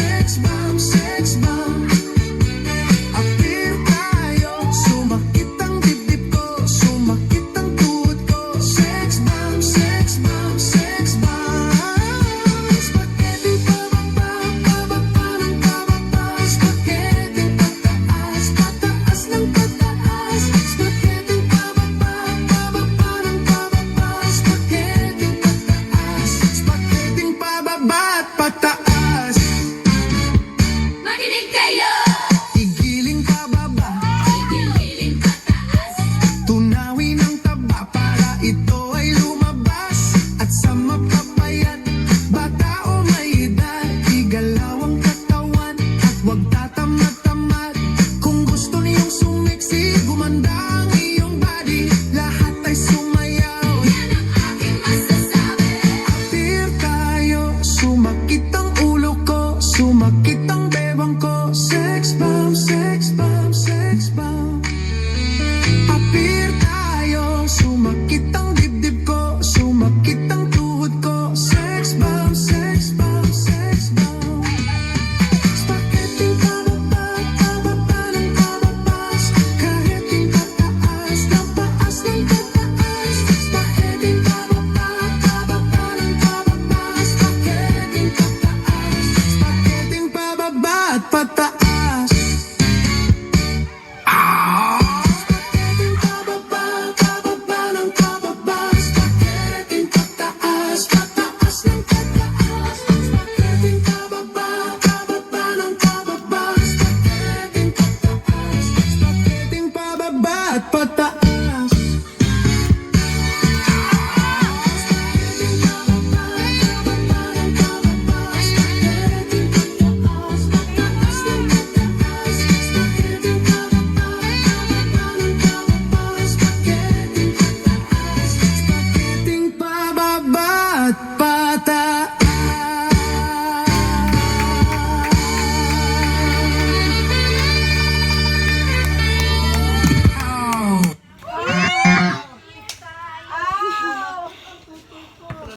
sex bomb, sex bomb. Appear tayo, sumakit ang dibdib ko, sumakit ang tuhod ko. Sex bomb, sex bomb, sex bomb. Spaghetti pababa, pababa ng pababa. Spaghetti pataas, pataas ng pataas. Spaghetti pababa, pababa ng pababa. Spaghetti pataas, spaghetti pababa at pataas. Makinig kayo! Igiling pababa, Igiling pataas. tunawin ang taba para ito ay lumabas. At sa mapapayat, bata o may edad, igalaw ang katawan at huwag tatamad-tamad. Kung gusto niyong sumiksi, gumanda ang iyong body, lahat ay sumayaw. Yan ang aking masasabi. Appear tayo, sumakit ang ulo ko, sumakit ang bewang ko. Sex bomb, sex bomb, sex bomb. Appear tayo, sumakit ang dibdib ko, sumakit ang tuhod ko. Sex bomb, sex bomb, sex bomb. Spaghetti pababa, pababa ng pababa. Spaghetti pataas, taas ng pataas. Spaghetti pababa, pababa ng pababa. Spaghetti pataas, spaghetti pababa at pataas.